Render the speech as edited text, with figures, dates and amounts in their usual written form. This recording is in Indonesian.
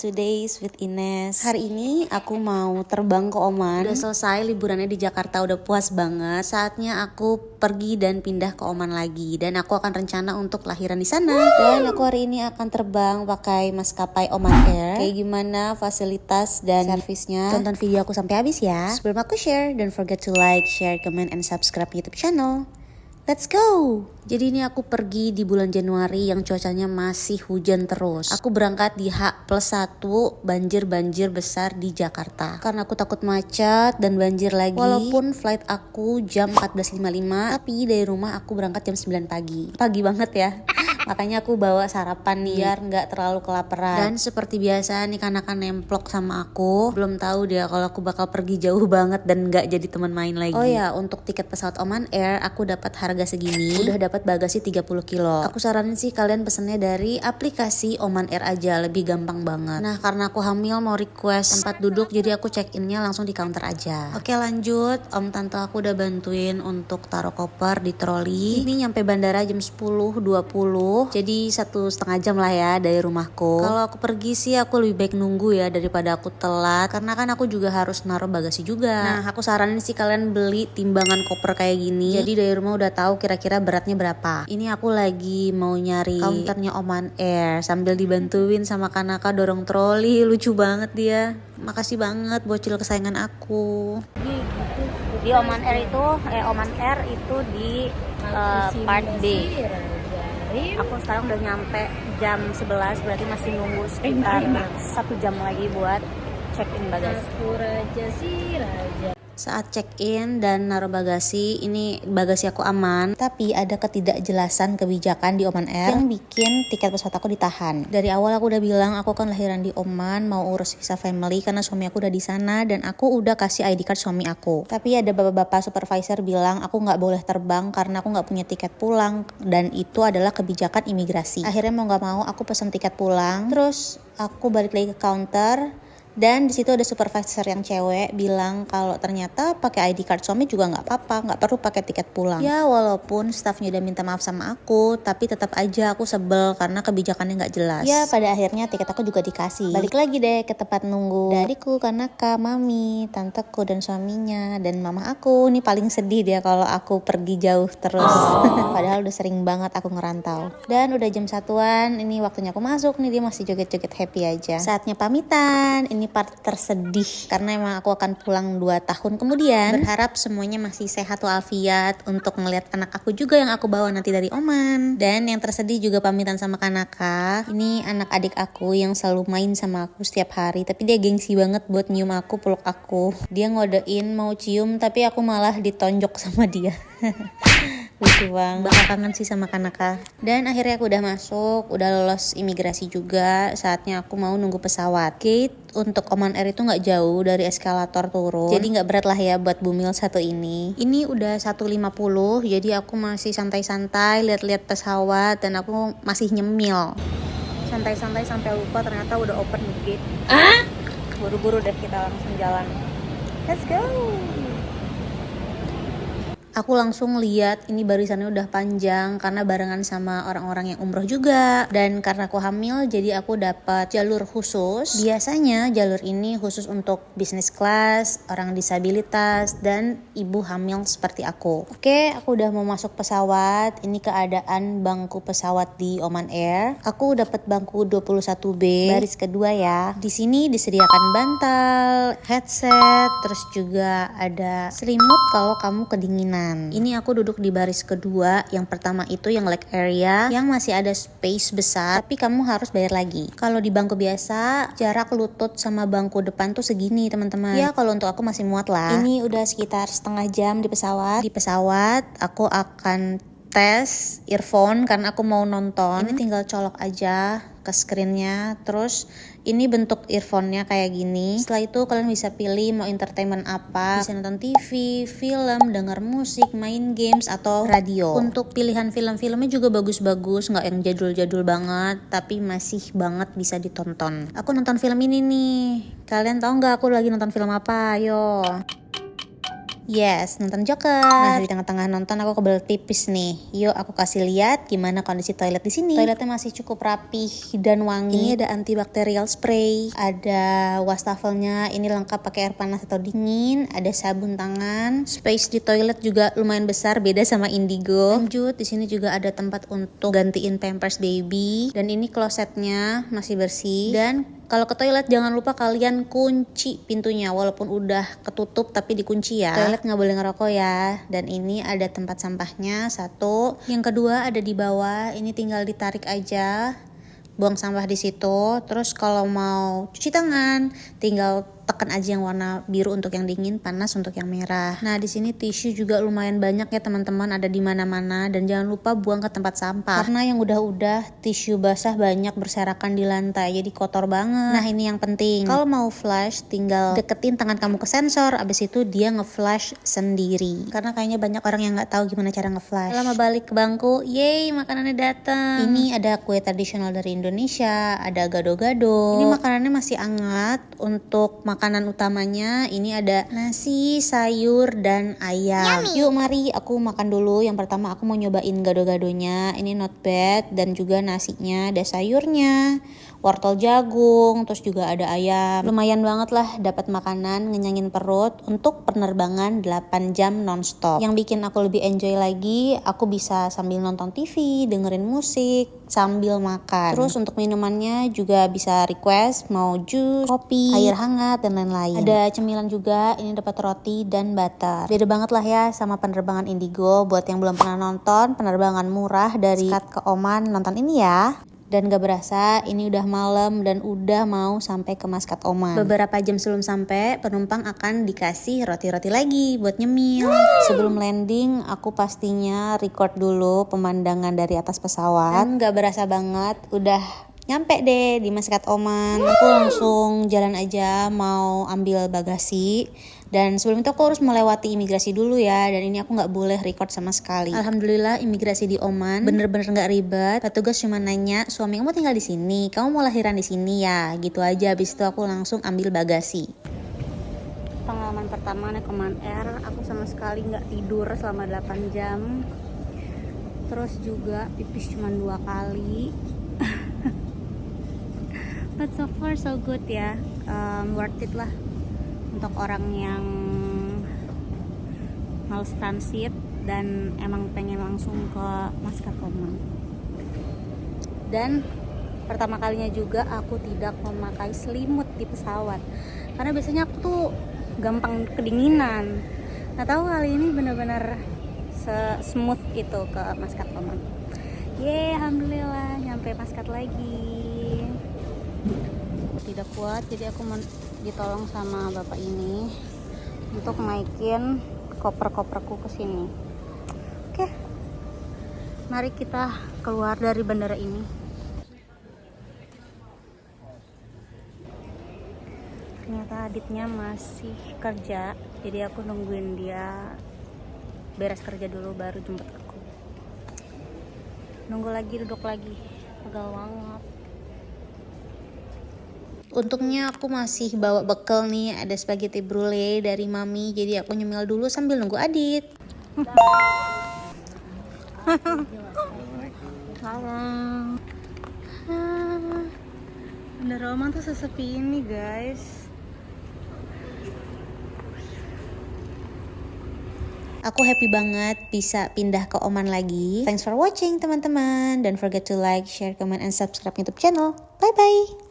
to Days with Ines. Hari ini aku mau terbang ke Oman. Udah selesai liburannya di Jakarta, udah puas banget. Saatnya aku pergi dan pindah ke Oman lagi. Dan aku akan rencana untuk lahiran di sana. Dan aku hari ini akan terbang pakai maskapai Oman Air. Kayak gimana fasilitas dan servisnya? Tonton video aku sampai habis ya. Sebelum aku share, don't forget to like, share, comment, and subscribe YouTube channel. Let's go! Jadi ini aku pergi di bulan Januari yang cuacanya masih hujan terus. Aku berangkat di H+1 banjir besar di Jakarta. Karena aku takut macet dan banjir lagi. Walaupun flight aku jam 14.55, tapi dari rumah aku berangkat jam 9 pagi. Pagi banget ya. Makanya aku bawa sarapan nih biar nggak terlalu kelaparan. Dan seperti biasa nih kanakan nemplok sama aku. Belum tahu dia kalau aku bakal pergi jauh banget dan nggak jadi teman main lagi. Oh ya, untuk tiket pesawat Oman Air aku dapat harga segini. Udah dapat bagasi 30 kilo. Aku saranin sih kalian pesennya dari aplikasi Oman Air aja, lebih gampang banget. Nah, karena aku hamil mau request tempat duduk, jadi aku check-innya langsung di counter aja. Oke, lanjut. Om tante aku udah bantuin untuk taruh koper di troli. Ini nyampe bandara jam 10.20. Jadi 1,5 jam lah ya dari rumahku. Kalau aku pergi sih aku lebih baik nunggu ya daripada aku telat, karena kan aku juga harus naruh bagasi juga. Nah, aku saranin sih kalian beli timbangan koper kayak gini. Jadi dari rumah udah tahu kira-kira beratnya berapa. Ini aku lagi mau nyari counternya Oman Air sambil dibantuin sama Kanaka dorong troli. Lucu banget dia. Makasih banget bocil kesayangan aku. Di Oman Air itu di part B. Aku sekarang udah nyampe jam 11, berarti masih nunggu sekitar 1 jam lagi buat check-in bagasi. Saat check-in dan naruh bagasi, ini bagasi aku aman, tapi ada ketidakjelasan kebijakan di Oman Air yang bikin tiket pesawat aku ditahan. Dari awal aku udah bilang aku kan lahiran di Oman, mau urus visa family karena suami aku udah di sana dan aku udah kasih ID card suami aku. Tapi ada bapak-bapak supervisor bilang aku nggak boleh terbang karena aku nggak punya tiket pulang dan itu adalah kebijakan imigrasi. Akhirnya mau nggak mau aku pesen tiket pulang, terus aku balik lagi ke counter. Dan di situ ada supervisor yang cewek bilang kalau ternyata pakai ID card suami juga nggak apa-apa, nggak perlu pakai tiket pulang. Ya walaupun staffnya udah minta maaf sama aku, tapi tetap aja aku sebel karena kebijakannya nggak jelas. Ya pada akhirnya tiket aku juga dikasih. Balik lagi deh ke tempat nunggu. Dariku, Kanaka, mami, tanteku dan suaminya dan mama aku. Ini paling sedih dia kalau aku pergi jauh terus. Padahal udah sering banget aku ngerantau. Dan udah jam 1-an, ini waktunya aku masuk nih, dia masih joget-joget happy aja. Saatnya pamitan. Ini part tersedih karena emang aku akan pulang 2 tahun kemudian. Berharap semuanya masih sehat walafiat untuk ngelihat anak aku juga yang aku bawa nanti dari Oman. Dan yang tersedih juga pamitan sama Kanaka. Ini anak adik aku yang selalu main sama aku setiap hari, tapi dia gengsi banget buat nyium aku, peluk aku. Dia ngodein mau cium tapi aku malah ditonjok sama dia. Lucu banget. Bakal kangen sih sama Kanaka. Dan akhirnya aku udah masuk, udah lolos imigrasi juga. Saatnya aku mau nunggu pesawat. Gate untuk Oman Air itu nggak jauh dari eskalator turun, jadi nggak berat lah ya buat bumil satu ini. Ini udah 1.50, jadi aku masih santai-santai lihat-lihat pesawat dan aku masih nyemil. Santai-santai sampai lupa ternyata udah open gate. Buru-buru deh kita langsung jalan. Let's go. Aku langsung lihat ini barisannya udah panjang karena barengan sama orang-orang yang umroh juga. Dan karena aku hamil jadi aku dapat jalur khusus. Biasanya jalur ini khusus untuk business class, orang disabilitas, dan ibu hamil seperti aku. Oke, aku udah mau masuk pesawat. Ini keadaan bangku pesawat di Oman Air. Aku dapat bangku 21B, baris kedua ya. Di sini disediakan bantal, headset, terus juga ada selimut kalau kamu kedinginan. Ini aku duduk di baris kedua. Yang pertama itu yang leg area, yang masih ada space besar, tapi kamu harus bayar lagi. Kalau di bangku biasa, jarak lutut sama bangku depan tuh segini teman-teman. Ya kalau untuk aku masih muat lah. Ini udah sekitar setengah jam di pesawat. Di pesawat aku akan tes earphone karena aku mau nonton. Ini tinggal colok aja ke screennya. Terus ini bentuk earphone-nya kayak gini. Setelah itu kalian bisa pilih mau entertainment apa. Bisa nonton TV, film, denger musik, main games, atau radio. Untuk pilihan film-filmnya juga bagus-bagus, nggak yang jadul-jadul banget, tapi masih banget bisa ditonton. Aku nonton film ini nih. Kalian tahu nggak aku lagi nonton film apa? Ayo. Yes, nonton Joker. Nah, di tengah-tengah nonton aku kebelet pipis nih. Yuk aku kasih lihat gimana kondisi toilet di sini. Toiletnya masih cukup rapih dan wangi. Ini ada antibakterial spray, ada wastafelnya. Ini lengkap pakai air panas atau dingin. Ada sabun tangan. Space di toilet juga lumayan besar, beda sama Indigo. Lanjut, di sini juga ada tempat untuk gantiin pampers baby. Dan ini klosetnya masih bersih. Dan kalau ke toilet jangan lupa kalian kunci pintunya, walaupun udah ketutup tapi dikunci ya. Toilet nggak boleh ngerokok ya. Dan ini ada tempat sampahnya satu. Yang kedua ada di bawah. Ini tinggal ditarik aja, buang sampah di situ. Terus kalau mau cuci tangan, tinggal tekan aja yang warna biru untuk yang dingin, panas untuk yang merah. Nah, di sini tisu juga lumayan banyak ya teman-teman, ada di mana-mana. Dan jangan lupa buang ke tempat sampah. Karena yang udah tisu basah banyak berserakan di lantai, jadi kotor banget. Nah, ini yang penting. Kalau mau flush, tinggal deketin tangan kamu ke sensor, abis itu dia nge-flush sendiri. Karena kayaknya banyak orang yang nggak tahu gimana cara nge-flush. Lama balik ke bangku, yeay makanannya datang. Ini ada kue tradisional dari Indonesia, ada gado-gado. Ini makanannya masih hangat. Untuk makanan utamanya ini ada nasi, sayur, dan ayam. Yummy. Yuk mari aku makan dulu. Yang pertama aku mau nyobain gado-gadonya. Ini not bad. Dan juga nasinya ada sayurnya, wortel jagung, terus juga ada ayam. Lumayan banget lah dapat makanan, ngenyangin perut untuk penerbangan 8 jam nonstop. Yang bikin aku lebih enjoy lagi, aku bisa sambil nonton TV, dengerin musik, sambil makan. Terus untuk minumannya juga bisa request mau jus, kopi, air hangat, dan lain-lain. Ada cemilan juga, ini dapat roti dan butter. Beda banget lah ya sama penerbangan Indigo. Buat yang belum pernah nonton penerbangan murah dari Muscat ke Oman, nonton ini ya. Dan gak berasa ini udah malam dan udah mau sampai ke Muscat Oman. Beberapa jam sebelum sampai, penumpang akan dikasih roti-roti lagi buat nyemil. Sebelum landing aku pastinya record dulu pemandangan dari atas pesawat. Dan gak berasa banget udah nyampe deh di Muscat Oman. Aku langsung jalan aja mau ambil bagasi. Dan sebelum itu aku harus melewati imigrasi dulu ya. Dan ini aku gak boleh record sama sekali. Alhamdulillah imigrasi di Oman bener-bener gak ribet. Petugas cuma nanya, suami kamu tinggal di sini, kamu mau lahiran di sini ya, gitu aja. Habis itu aku langsung ambil bagasi. Pengalaman pertama naik Oman Air, aku sama sekali gak tidur selama 8 jam. Terus juga pipis cuma 2 kali. But so far so good ya. Worth it lah untuk orang yang males transit dan emang pengen langsung ke Muscat Oman. Dan pertama kalinya juga aku tidak memakai selimut di pesawat, karena biasanya aku tuh gampang kedinginan. Nggak tahu kali ini bener-bener smooth itu ke Muscat Oman. Yeay, alhamdulillah nyampe Muscat lagi. Tidak kuat, jadi aku ditolong sama bapak ini untuk naikin koper-koperku ke sini. Oke, mari kita keluar dari bandara ini. Ternyata Aditnya masih kerja, jadi aku nungguin dia beres kerja dulu baru jemput aku. Nunggu lagi, duduk lagi, pegal banget. Untungnya aku masih bawa bekal nih, ada spaghetti brulee dari mami, jadi aku nyemil dulu sambil nunggu Adit. Salam. Bandara Oman tuh sesepi ini guys. Aku happy banget bisa pindah ke Oman lagi. Thanks for watching teman-teman. Don't forget to like, share, comment, and subscribe YouTube channel. Bye bye.